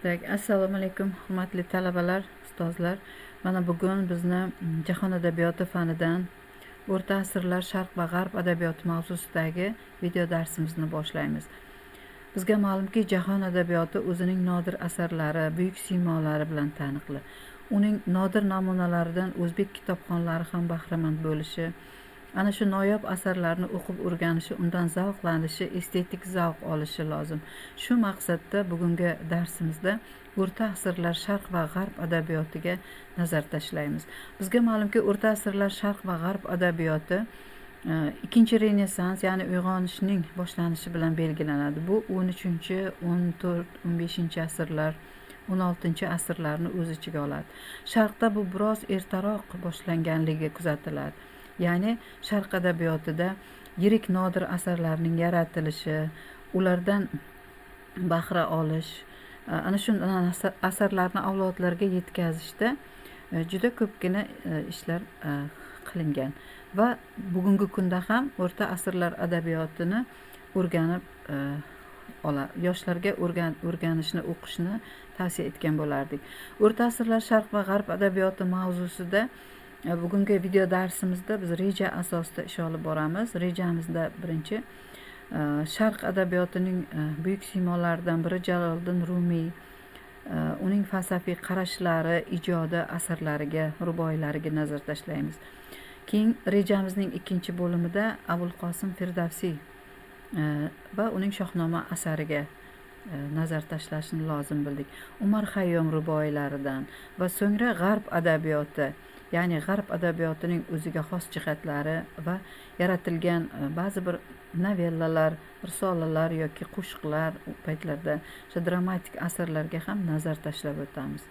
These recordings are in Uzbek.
Assalomu alaykum, hurmatli talabalar, ustozlar. Mana bugun bizni jahon adabiyoti fanidan o'rta asrlar sharq va g'arb adabiyoti mavzusidagi video darsimizni boshlaymiz. Bizga ma'lumki, jahon adabiyoti o'zining nodir asarlari, buyuk siymolari bilan taniqli. Uning nodir namunalaridan o'zbek kitobxonlari ham bahramand bo'lishi, ana shu noyob asarlarni o'qib o'rganishi, undan zavqlanishi, estetik zavq olishi lozim. Shu maqsadda bugungi darsimizda o'rta asrlar sharq va g'arb adabiyotiga nazar tashlaymiz. Bizga ma'lumki, o'rta asrlar sharq va g'arb adabiyoti ikkinchi renessans, ya'ni uyg'onishning boshlanishi bilan belgilanadi. Bu 13, 14, 15 asrlar, 16 asrlarni o'z ichiga oladi. Sharqda bu biroz ertaroq boshlanganligi kuzatiladi. Ya'ni sharq adabiyotida yirik nodir asarlarning yaratilishi, ulardan bahra olish, ana shu asarlarni avlodlarga yetkazishda juda ko'pgina ishlar qilingan va bugungi kunda ham o'rta asrlar adabiyotini o'rganib yoshlarga o'rganishni, o'qishni tavsiya etgan bo'lardik. O'rta asrlar sharq va g'arb adabiyoti mavzusida bugungi video darsimizda biz reja asosida ish olib boramiz. Rejamizda birinchi sharq adabiyotining buyuk siymolaridan biri Jaloliddin Rumiy, uning falsafiy qarashlari, ijodi, asarlariga, ruboiylariga nazar tashlaymiz. Keyin rejamizning ikkinchi bo'limida Abul Qosim Firdavsiy va uning Shohnoma asariga nazar tashlashni lozim bildik. Umar Xayyom ruboiylaridan va so'ngra g'arb adabiyoti, ya'ni g'arb adabiyotining o'ziga xos jihatlari va yaratilgan ba'zi bir novellalar, risolalar yoki qo'shiqlar, u paytlarda o'sha dramatik asarlarga ham nazar tashlab o'tamiz.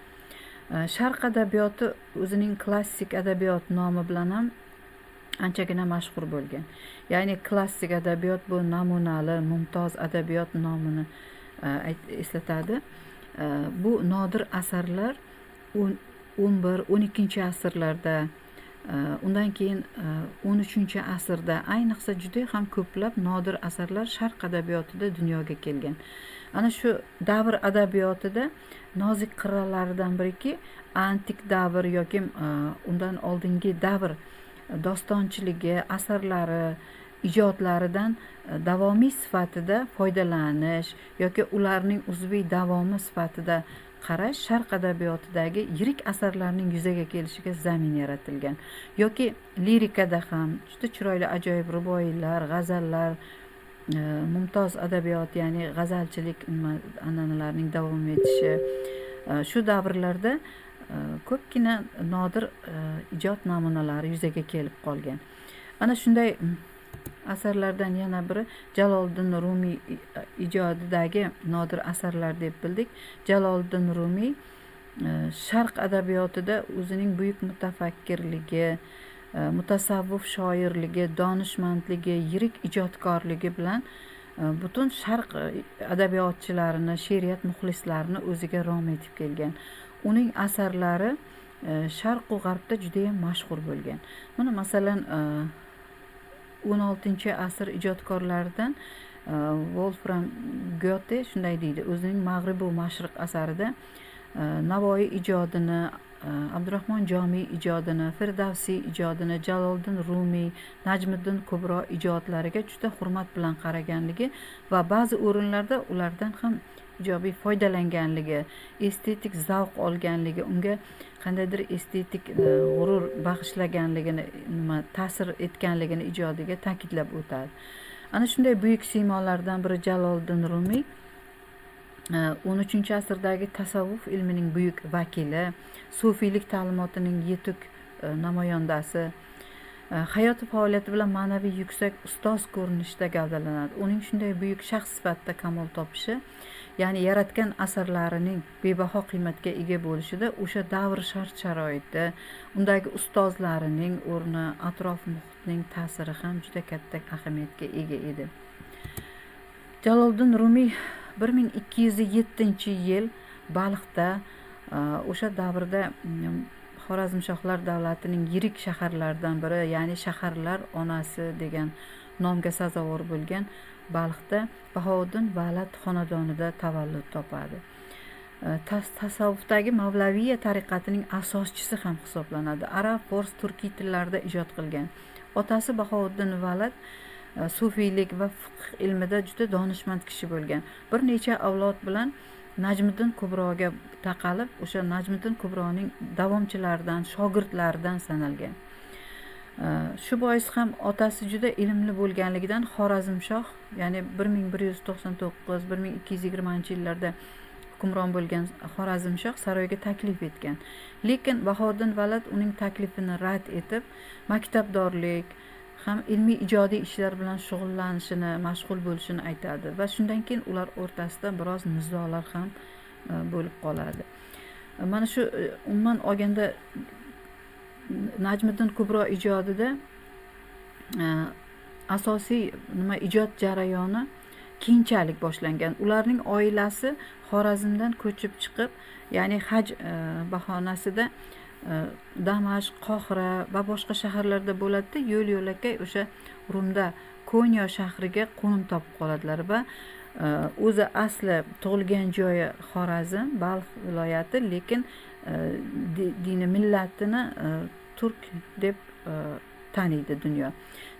Sharq adabiyoti o'zining klassik adabiyot nomi bilan ham anchagina mashhur bo'lgan. Ya'ni klassik adabiyot bu namunali, mumtoz adabiyot nomini eslatadi. Bu nodir asarlar 11-12 asrlarda, undan keyin 13 asrda ayniqsa juda ham ko'plab nodir asarlar sharq adabiyotida dunyoga kelgan. Ana shu davr adabiyotida nozik qirralaridan biriki antik davr yoki undan oldingi davr dostonchiligi, asarlari, ijodlaridan davomiy sifatida foydalanish yoki ularning uzviy davomi sifatida qarash sharq adabiyotidagi yirik asarlarning yuzaga kelishiga zamin yaratilgan. Yoki lirikada ham juda chiroyli ajoyib ruboiylar, g'azallar, mumtoz adabiyot, ya'ni g'azalchilik an'analarining davom etishi, shu davrlarda ko'pgina nodir ijod namunalari yuzaga kelib qolgan. Ana shunday asarlardan yana biri Jaloliddin Rumiy ijodidagi nodir asarlar deb bildik. Jaloliddin Rumiy sharq adabiyotida o'zining buyuk mutafakkirligi, mutasavvif shoirligi, donishmandligi, yirik ijodkorligi bilan butun sharq adabiyotchilarini, she'riyat muxlislarini o'ziga rom etib kelgan. Uning asarlari sharq va g'arbda juda ham mashhur bo'lgan. Mana masalan 16 asr ijodkorlaridan Wolfram Goethe shunday deydi. O'zining Mag'rib va Mashriq asarida Navoiy ijodini, Abdurahmon Jomiy ijodini, Firdavsiy ijodini, Jaloliddin Rumiy, Najmiddin Kubro ijodlariga juda hurmat bilan qaraganligi va ba'zi o'rinlarda ulardan ham ijobiy foydalanganligi, estetik zavq olganligi, unga qandaydir estetik g'urur bag'ishlaganligini, ta'sir etganligini ijodiga ta'kidlab o'tadi. Ana shunday buyuk siymollardan biri Jaloliddin Rumiy 13 asrdagi tasavvuf ilmining buyuk vakili, sufiylik ta'limotining yetuk namoyandasi, hayoti faoliyati bilan ma'naviy yuksak ustoz ko'rinishda gavdalanadi. Uning shunday buyuk shaxs sifatida kamol topishi, ya'ni yaratgan asarlarining bebaho qiymatga ega bo'lishida o'sha davr shart-sharoiti, undagi ustozlarining o'rni, atrof muhitning ta'siri ham juda katta ahamiyatga ega edi. Jaloliddin Rumiy 1207-yil Balxda, o'sha davrda Xorazmshohlar davlatining yirik shaharlaridan biri, ya'ni shaharlar onasi degan nomga sazovor bo'lgan Balxda Bahovuddin Valat xonadonida tavallud topadi. tasavvufdagi Mavlaviya tariqatining asoschisi ham hisoblanadi. Arab, fors, turkiy tillarida ijod qilgan. Otasi Bahovuddin Valad sufiylik va fiqh ilmida juda donishmand kishi bo'lgan. Bir necha avlod bilan Najmiddin Kubroga taqalib, o'sha Najmiddin Kubroning davomchilaridan, shogirdlaridan sanalgan. Shu bois ham otasi juda ilmli bo'lganligidan Xorazmshoh, ya'ni 1199-1220-yillarda hukmron bo'lgan Xorazmshoh saroyga taklif etgan. Lekin Bahovuddin Valad uning taklifini rad etib, maktabdorlik ham ilmiy ijodiy ishlar bilan shug'ullanishini, mashg'ul bo'lishini aytadi va shundan keyin ular o'rtasida biroz nizolar ham bo'lib qoladi. Mana shu umuman olganda Najmiddin Kubro ijodida asosiy ijod jarayoni keyinchalik boshlangan. Ularning oilasi Xorazmdan ko'chib chiqib, ya'ni haj bahonasida Damashq, Qohira va boshqa shaharlarda bo'ladi-da, yo'l-yo'lakay o'sha Rumda Konya shahriga qo'nim topib qoladilar va o'zi asli tug'ilgan joyi Xorazm, Balx viloyati, lekin dini millatini turk deb taniydi dunyo.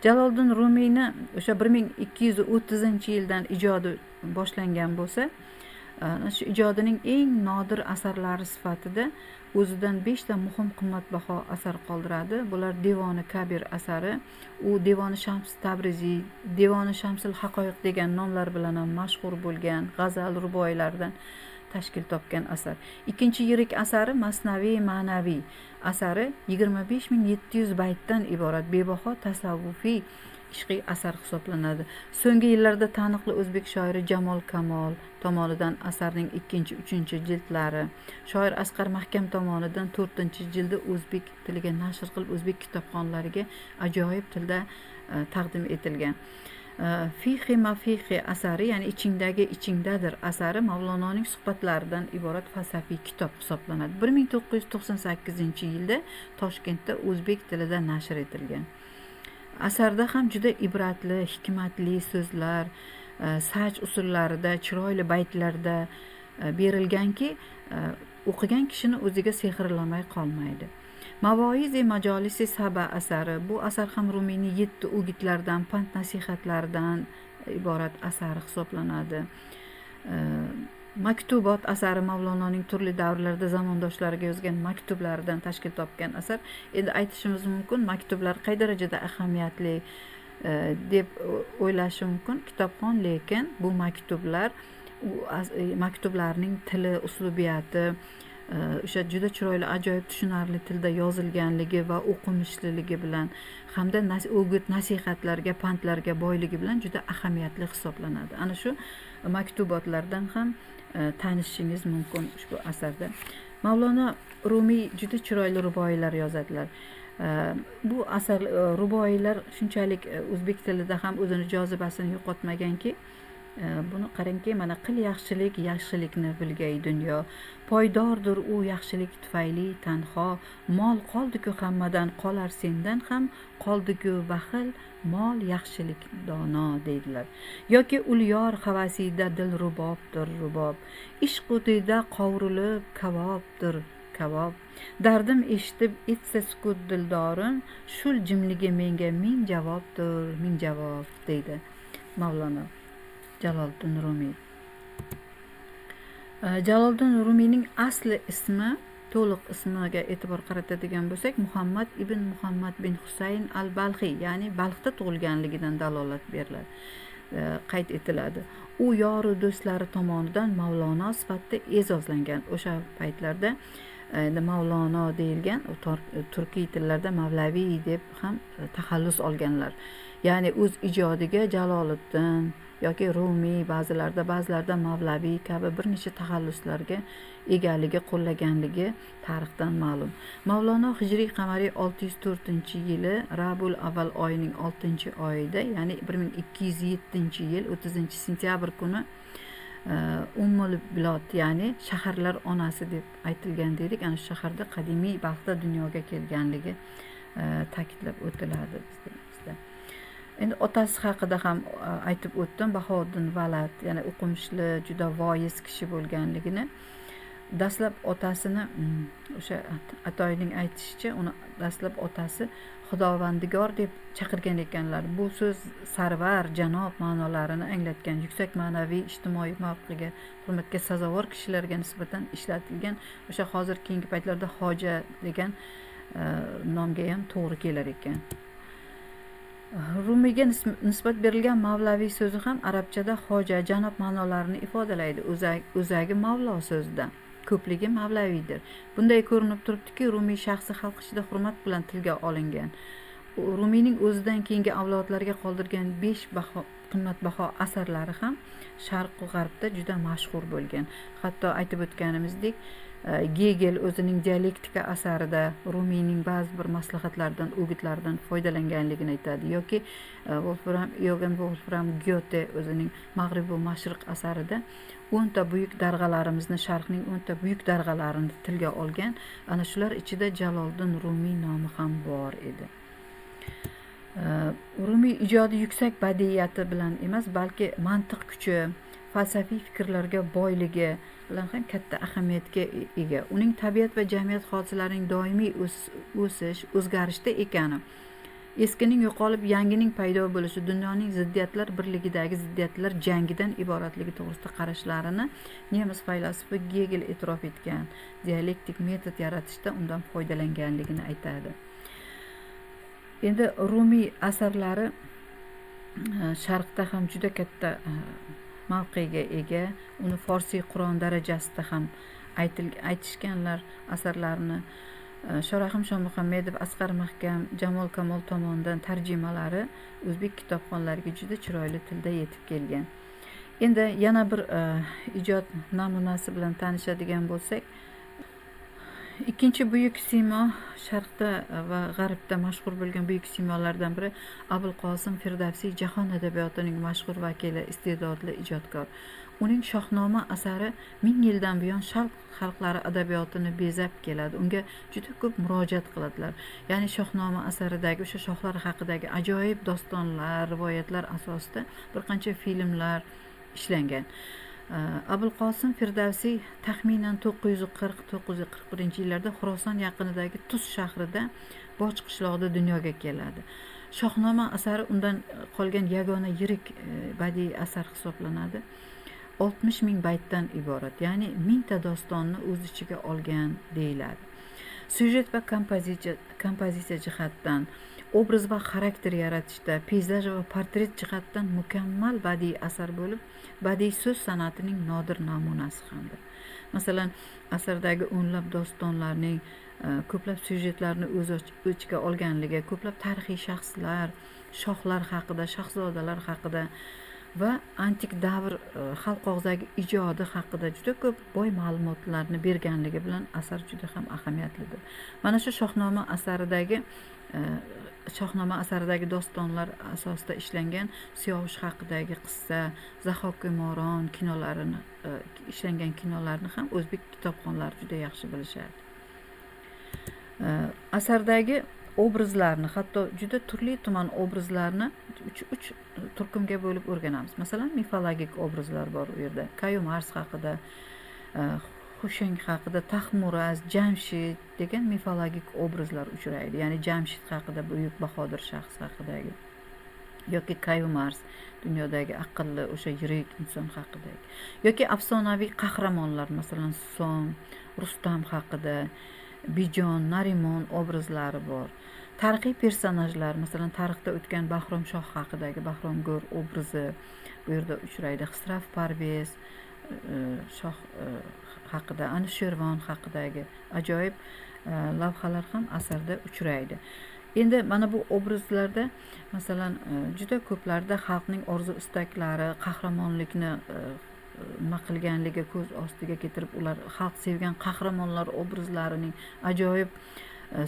Jaloliddin Rumiyni o'sha 1230-yildan ijodi boshlangan bo'lsa, shu ijodining eng nodir asarlari sifatida o'zidan 5 ta muhim qimmatbaho asar qoldiradi. Bular Devoni Kabir asari, u Devoni Shams Tabriziy, Devoni Shamsil Haqoiq degan nomlar bilan ham mashhur bo'lgan g'azal ruboiylardan tashkil topgan asar. Ikkinchi yirik asari Masnaviy Ma'naviy asari 25700 baytdan iborat bebaho tasavvufiy ishqiy asar hisoblanadi. So'nggi yillarda taniqli o'zbek shoiri Jamol Kamol tomonidan asarning 2-3 jildlari, shoir Asqar Mahkam tomonidan 4-jildi o'zbek tiliga nashr qilib, o'zbek kitobxonlariga ajoyib tilda taqdim etilgan. Fiqhi Mafiqhi asari, ya'ni ichingdagi ichingdadir asari Mavlononing suhbatlaridan iborat falsafiy kitob hisoblanadi. 1998-yilda Toshkentda o'zbek tilida nashr etilgan. Asarda ham juda ibratli, hikmatli so'zlar, saj usullarida, chiroyli baytlarda berilganki, o'qigan kishini o'ziga sehrlamay qolmaydi. Mavoizi Majolisi Saba asari, bu asar ham Rumiyning 7 o'gitlardan, pand nasihatlardan iborat asari hisoblanadi. Maktubot asari Mavlononing turli davrlarda zamondoshlariga yozgan maktublaridan tashkil topgan asar. Endi aytishimiz mumkin, maktublar qay darajada ahamiyatli deb o'ylashi mumkin kitobxon, lekin bu maktublarning tili, uslubiyati, o'sha juda chiroyli, ajoyib tushunarli tilda yozilganligi va o'qimishliligi bilan hamda o'git nasihatlarga, pandlarga boyligi bilan juda ahamiyatli hisoblanadi. Ana shu maktubotlardan ham tanishishingiz mumkin ushbu asarda. Mavlono Rumiy juda chiroyli ruboiylar yozadilar. Bu asar ruboiylar shunchalik o'zbek tilida ham o'zini jozibasini yo'qotmaganki, buni qarangki, mana qil yaxshilik, yaxshilikni bilgay dunyo. Poydordir u yaxshilik tufayli tanho, mol qoldi-ku hammadan, qolar sendan ham qoldi-ku baxil, mol yaxshilik dono deydilar. Yoki ulyor havasida dil rubobdir rubob, ishq o'tida qovrilib kabobdir kabob. Dardim eshitib etsa sukut dildorim, shul jimligi menga ming javobdir, ming javob deydi Mavlono Jaloliddin Rumiy. Jaloliddin Rumiyning asli ismi, to'liq ismiga e'tibor qaratadigan bo'lsak, Muhammad ibn Muhammad bin Husayn al-Balxiy, ya'ni Balxda tug'ilganligidan dalolat beriladi, qayd etiladi. U yoru do'stlari tomonidan Mavlono sifatida e'zozlangan. O'sha paytlarda Mavlono deyilgan, turkiy tillarda Mavlaviy deb ham taxallus olganlar. Ya'ni o'z ijodiga Jaloliddin yoki Rumiy, ba'zilarda Mavlaviy kabi bir necha taxalluslarga egaligi, qo'llaganligi tarixdan ma'lum. Mavlono hijriy qamariy 604-yili Rabul Avval oyining 6-oyida, ya'ni 1207-yil 30-sentyabr kuni Ummul Bilod, ya'ni shaharlar onasi deb aytilgan dedik. Ana shu shaharda qadimiy Balxda dunyoga kelganligi ta'kidlab o'tiladi bizda. Endi otasi haqida ham aytib o'tdim, Bahovuddin Valad, ya'ni o'qimishli, juda voyiz kishi bo'lganligini. dastlab otasini o'sha atoyning aytishicha, uni dastlab otasi Xudovandigor deb chaqirgan ekanlar. Bu so'z sarvar, janob ma'nolarini anglatgan, yuksak ma'naviy, ijtimoiy mavqega, hurmatga sazovor kishilarga nisbatan ishlatilgan, o'sha hozir keyingi paytlarda hoja degan nomga ham to'g'ri kelar ekan. Rumiyga nisbat berilgan mavlaviy so'zi ham arabchada hoja, janob ma'nolarini ifodalaydi. O'zagi mavlo so'zidan, ko'pligi mavlaviydir. Bunday ko'rinib turibdiki, Rumiy shaxsi xalq ichida hurmat bilan tilga olingan. Rumiyning o'zidan keyingi avlodlarga qoldirgan 5 qimmatbaho asarlari ham Sharq va G'arbda juda mashhur bo'lgan. Hatto aytib o'tganimizdek, Gegel o'zining dialektika asarida Rumiyning ba'zi bir maslahatlaridan, o'gitlaridan foydalanganligini aytadi, yoki Johann Wolfram Goethe o'zining Mag'rib va Mashriq asarida 10 ta buyuk darg'alarimizni, Sharqning 10 ta buyuk darg'alarini tilga olgan. Ana shular ichida Jaloliddin Rumiy nomi ham bor edi. Rumiy ijodi yuksak badiiyati bilan emas, balki mantiq kuchi, falsafiy fikrlarga boyligi bilan ham katta ahamiyatga ega. Uning tabiat va jamiyat hodisalarining doimiy o'sish, o'zgarishda ekani, eskining yo'qolib yangining paydo bo'lishi, dunyoning ziddiyatlar birligidagi ziddiyatlar jangidan iboratligi to'g'risida qarashlarini nemis faylasufi Gegel e'tirof etgan, dialektik metod yaratishda undan foydalanganligini aytadi. Endi Rumiy asarlari Sharqda ham juda katta mavqega ega. Uni Forsiy Qur'on darajasida ham aytishganlar asarlarini. Shorahim Shomuhammedov, Asqar Mahkam, Jamol Kamol tomonidan tarjimalari o'zbek kitobxonlariga juda chiroyli tilda yetib kelgan. Endi yana bir ijod namunasi bilan tanishadigan bo'lsak, ikkinchi buyuk siymo, Sharqda va G'arbda mashhur bo'lgan buyuk siymolardan biri Abul Qosim Firdavsiy, jahon adabiyotining mashhur vakili, iste'dodli ijodkor. Uning Shohnoma asari 1000 yildan buyon Sharq xalqlari adabiyotini bezab keladi. Unga juda ko'p murojaat qiladilar. Ya'ni Shohnoma asaridagi o'sha shohlar haqidagi ajoyib dostonlar, rivoyatlar asosida bir qancha filmlar ishlangan. Abul Qosim Firdavsiy taxminan 940-941-yillarda Xuroson yaqinidagi Tus shahrida Boj qishlog'ida dunyoga keladi. Shohnoma asari undan qolgan yagona yirik badiiy asar hisoblanadi. 60 ming baytdan iborat, ya'ni 1000 ta dostonni o'z ichiga olgan deyiladi. Syujet va kompozitsiya jihatdan, obraz va xarakter yaratishda, peyzaj va portret jihatdan mukammal badiiy asar bo'lib, badiiy so'z san'atining nodir namunasi hamdir. Masalan, asardagi o'nlab dostonlarning ko'plab syujetlarni o'z ichiga olganligi, ko'plab tarixiy shaxslar, shohlar haqida, shahzodalar haqida va antik davr xalq og'zaki ijodi haqida juda ko'p boy ma'lumotlarni berganligi bilan asar juda ham ahamiyatlidir. Mana shu Shohnoma asaridagi dostonlar asosida ishlangan Siyovush haqidagi qissa, Zahokumoron kinolarini ishlangan kinolarni ham o'zbek kitobxonlari juda yaxshi bilishadi. Asardagi obrazlarni, hatto juda turli tuman obrazlarni 3 turkumga bo'lib o'rganamiz. Masalan, mifologik obrazlar bor u yerda. Kayu Mars haqida, Xusheng haqida, Taxmuraz, Jamshid degan mifologik obrazlar uchraydi. Ya'ni Jamshid haqida, buyuk bahodir shaxs haqidagi, yoki Kayu Mars dunyodagi aqlli o'sha yirik inson haqidagi, yoki afsonaviy qahramonlar, masalan, Som, Rustam haqida, Bijon, Narimon obrazlari bor. Tarixiy personajlar, masalan, tarixda o'tgan Bahrom Shoh haqidagi Bahrom Go'r obrazi bu yerda uchraydi. Xisraf Parvez shoh haqida, Anushirvon haqidagi ajoyib lavhalar ham asarda uchraydi. Endi mana bu obrazlarda, masalan, juda ko'plarda xalqning orzu-istaklari, qahramonlikni nima qilganligi ko'z ostiga keltirib, ular xalq sevgan qahramonlar obrazlarining ajoyib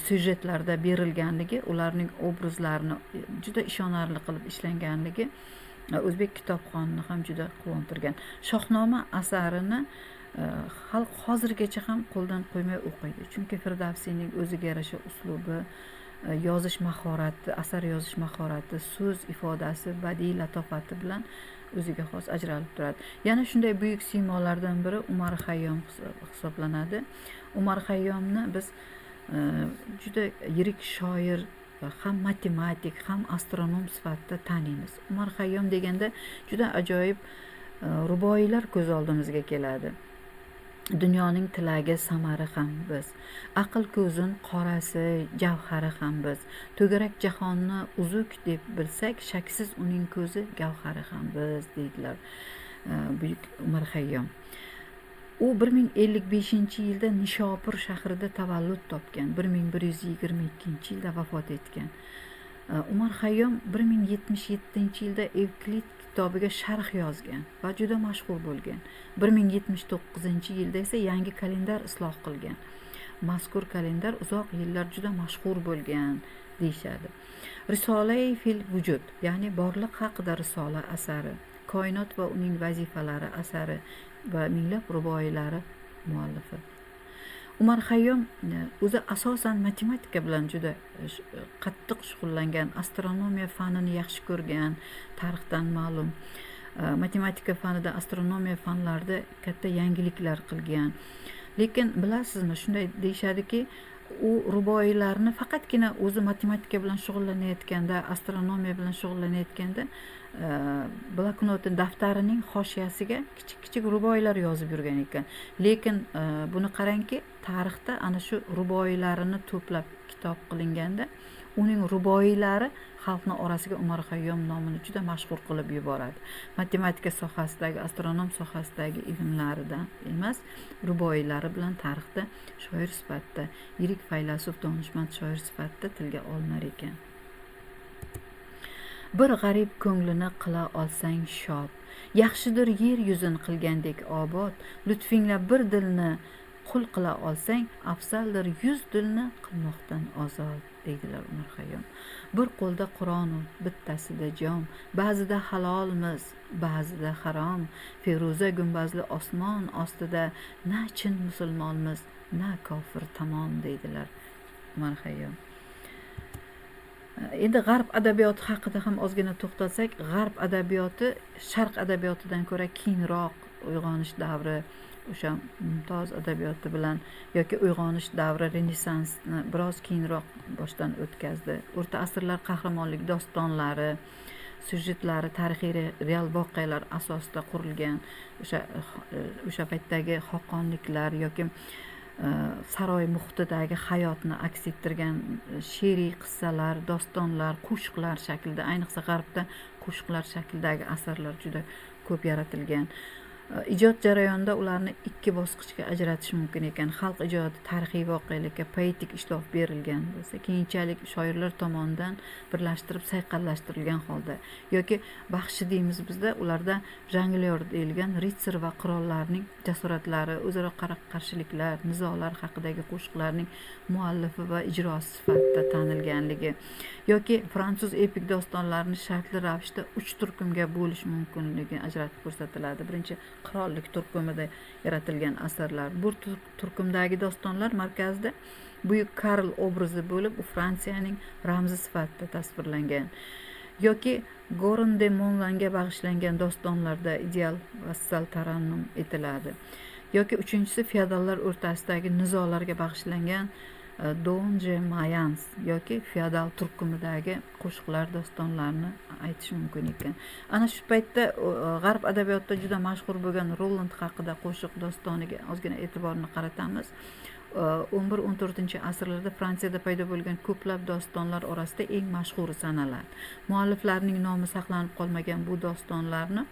syujetlarda berilganligi, ularning obrazlarini juda ishonarli qilib ishlanganligi o'zbek kitobxonini ham juda quvontirgan. Shohnoma asarini xalq hozirgacha ham qo'ldan qo'ymay o'qiydi. Chunki Firdavsiyning o'ziga yarasha uslubi, yozish mahorati, asar yozish mahorati, so'z ifodasi, badiiy latofati bilan o'ziga xos ajralib turadi. Yana shunday buyuk siymolardan biri Umar Xayyom hisoblanadi. Umar Xayyomni biz juda yirik shoir, ham matematik, ham astronom sifatida taniymiz. Umar Xayyom deganda juda ajoyib ruboiylar ko'z oldimizga keladi. Dunyoning tilagi samari ham biz, aql ko'zin qorasi javhari ham biz, to'garak jahonni uzuk deb bilsak, shaksiz uning ko'zi gavhari ham biz, deydilar buyuk Umar Xayyom. U 1055-yilda Nishopur shahrida tavallud topgan, 1122-yilda vafot etgan. Umar Xayyom 1077-yilda Evklid kitobiga sharh yozgan va juda mashhur bo'lgan. 1079-yilda esa yangi kalendar isloh qilgan. Mazkur kalendar uzoq yillar juda mashhur bo'lgan deyshadi. Risola-i fil vujud, ya'ni borliq haqida risola asari, koinot va uning vazifalari asari va minglab ruboiylari muallifi. Umar Xayyom o'zi asosan matematika bilan juda qattiq shug'ullangan, astronomiya fanini yaxshi ko'rgan, tarixdan ma'lum. Matematika fanida, astronomiya fanlarida katta yangiliklar qilgan. Lekin bilasizmi, shunday deyshadiki, u ruboiylarni faqatgina o'zi matematika bilan shug'ullanayotganda, astronomiya bilan shug'ullanayotganda bloknoti, daftarining hoshiyasiga kichik ruboiylar yozib yurgan ekan. Lekin buni qarangki, tarixda ana shu ruboiylarini to'plab kitob qilinganda, uning ruboiylari xalqni orasiga Umar Xayyom nomini juda mashhur qilib yuboradi. Matematika sohasidagi, astronom sohasidagi ilmlaridan emas, ruboiylari bilan tarixda shoir sifatida, yirik faylasuf, donishmand shoir sifatida tilga olinar ekan. Bir g'arib ko'nglini qila olsang shod, yaxshidir yer yuzin qilgandek obod, lutfingla bir dilni qul qila olsang, afzaldir 100 dilni qilmoqdan ozod, deydilar Umar Xayyom. Bir qo'lda Qur'on, bittasida jom, ba'zida halolmiz, ba'zida harom, feruza gumbazli osmon ostida na chin musulmonmiz, na kofir tamom, deydilar Umar Xayyom. Endi g'arb adabiyoti haqida ham ozgina to'xtalsak, g'arb adabiyoti sharq adabiyotidan ko'ra keyinroq uyg'onish davri, o'sha mumtoz adabiyoti bilan yoki uyg'onish davri, renesansni biroz keyinroq boshdan o'tkazdi. O'rta asrlar qahramonlik dostonlari, syujetlari tarixiy real voqealar asosida qurilgan, o'sha paytdagi xoqonliklar yoki saroy muhitidagi hayotni aks ettirgan she'riy qissalar, dostonlar, qo'shiqlar shaklida, ayniqsa g'arbda qo'shiqlar shaklidagi asarlar juda ko'p yaratilgan. Ijod jarayonida ularni ikki bosqichga ajratish mumkin ekan. Xalq ijodi tarixiy voqelikka poetik ishlov berilgan bo'lsa, keyinchalik shoirlar tomonidan birlashtirib, sayqallashtirilgan holda yoki baxshi deymiz bizda, ularda jonglyor deyilgan ritsar va qirollarning jasoratlari, o'zaro qarshiliklar, nizolar haqidagi qo'shiqlarning muallifi va ijrosi sifatida tanilganligi yoki fransuz epik dostonlarini shartli ravishda 3 turkumga bo'lish mumkinligi ajratib ko'rsatiladi. Birinchi qirollik turkumida yaratilgan asarlar. Bu turkumdagi dostonlar markazida buyuk Karl obrazi bo'lib, u Fransiyaning ramzi sifatida tasvirlangan. Yoki Gorin de Monlanga bag'ishlangan dostonlarda ideal vassal tarannum etiladi. Yoki uchinchisi feodallar o'rtasidagi nizolarga bag'ishlangan Donje Mayans yoki feodal turkumidagi qo'shiqlar, dostonlarni aytish mumkin ekan. Ana shu paytda g'arb adabiyotida juda mashhur bo'lgan Roland haqida qo'shiq dostoniga ozgina e'tiborni qaratamiz. 11-14-asrlarda Fransiyada paydo bo'lgan ko'plab dostonlar orasida eng mashhuri sanaladi. Mualliflarning nomi saqlanib qolmagan bu dostonlarni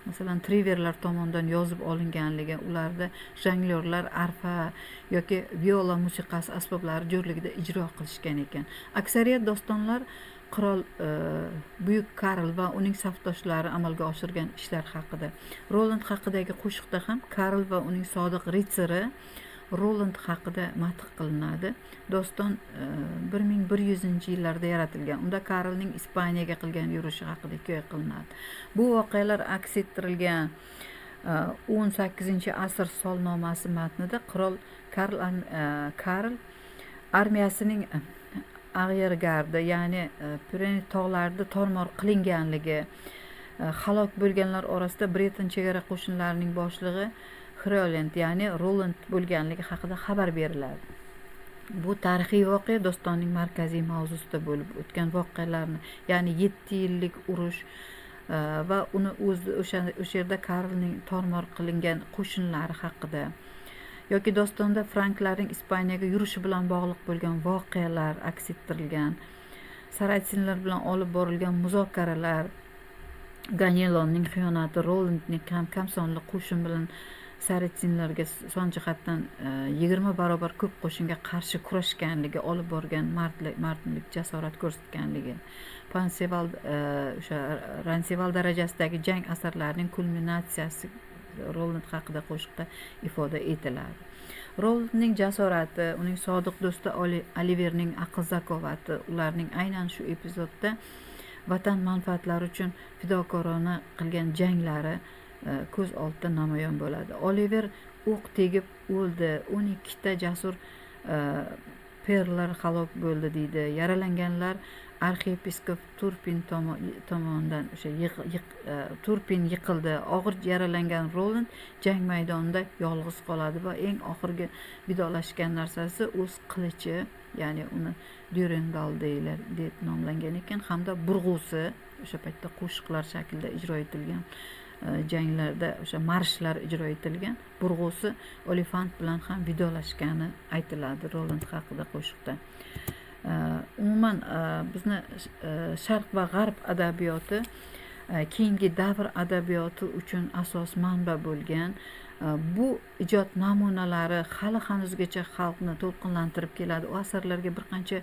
masalan triverlar tomonidan yozib olinganligi, ularda jonglyorlar arfa yoki viola musiqasi asboblari jo'rligida ijro qilishgan ekan. Aksariyat dostonlar qirol buyuk Karl va uning safdoshlari amalga oshirgan ishlar haqida. Roland haqidagi qo'shiqda ham Karl va uning sodiq ritsari Roland haqida madh qilinadi. Doston 1100-yillarda yaratilgan. Unda Karlning Ispaniyaga qilgan yurishi haqida hikoya qilinadi. Bu voqealar aks ettirilgan 18-asr solnomasi matnida qirol Karl armiyasining Ag'yergardi, ya'ni Pireneys tog'larida tormor qilinganligi, halok bo'lganlar orasida Britan chegara qo'shinlarining boshlig'i Hroland, ya'ni Roland bo'lganligi haqida xabar beriladi. Bu tarixiy voqea dostonning markaziy mavzusida bo'lib o'tgan voqealarni, ya'ni 7 yillik urush va uni o'sha yerda Karlning tormor qilingan qo'shinlari haqida yoki dostonda franklarning Ispaniyaga yurishi bilan bog'liq bo'lgan voqealar aks ettirilgan, Saracinlar bilan olib borilgan muzokaralar, Ganelonning xiyonati, Rolandning kamsonli qo'shin bilan Saracinlarga son jihatdan 20 barobar ko'p qo'shinga qarshi kurashganligi, olib borgan mardlik, jasorat ko'rsatganligi, o'sha Ranseval darajasidagi jang asarlarining kulminatsiyasi Roland haqida qo'shiqda ifoda etiladi. Rolandning jasorati, uning sodiq do'sti Oliverning aql zakovati, ularning aynan shu epizodda vatan manfaatlari uchun fidokorona qilgan janglari ko'z oldida namoyon bo'ladi. Oliver o'q tegib o'ldi, 12 ta jasur perlar halok bo'ldi deydi. Yaralanganlar arxiyepiskop Turpin tomonidan Turpin yiqildi. Og'ir yaralangan Roland jang maydonida yolg'iz qoladi va eng oxirgi vidolashgan narsasi o'z qilichi, ya'ni uni Durendal deb nomlangan ekan, hamda burg'usi, o'sha paytda qo'shiqlar shaklida ijro etilgan janglarda o'sha marshlar ijro etilgan burg'usi Olifant bilan ham vidolashgani aytiladi Roland haqida qo'shiqda. Umuman bizni sharq va g'arb adabiyoti keyingi davr adabiyoti uchun asos manba bo'lgan bu ijod namunalari hali hanuzgacha xalqni to'lqinlantirib keladi. U asarlarga bir qancha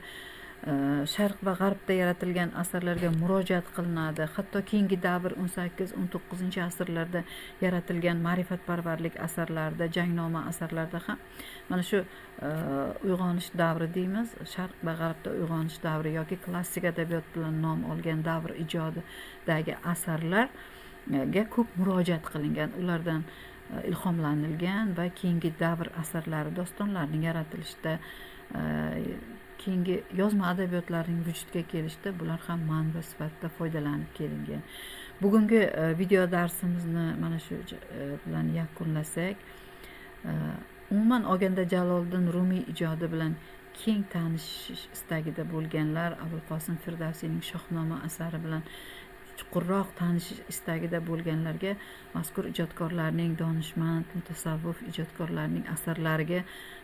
sharq va g'arbda yaratilgan asarlarga murojaat qilinadi. Hatto keyingi davr 18-19 asrlarda yaratilgan ma'rifatparvarlik asarlarida, jangnoma asarlarda ham mana shu uyg'onish davri deymiz, sharq va g'arbda uyg'onish davri yoki klassik adabiyot bilan nom olgan davr ijodidagi asarlarga ko'p murojaat qilingan, ulardan ilhomlanilgan va keyingi davr asarlari, dostonlarning yaratilishida, keyingi yozma adabiyotlarning vujudga kelishda bular ham manba sifatida foydalanib kelingan. Bugungi video darsimizni mana shu bilan yakunlasak, umuman olganda Jaloliddin Rumiy ijodi bilan keng tanishish istagida bo'lganlar, Abulqosim Firdavsiyning Shohnoma asari bilan chuqurroq tanishish istagida bo'lganlarga mazkur ijodkorlarning, donishmand, mutasavvif ijodkorlarning asarlariga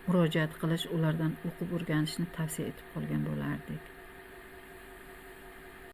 murojaat qilish, ulardan o'qib o'rganishni tavsiya etib qolgan bo'lardik.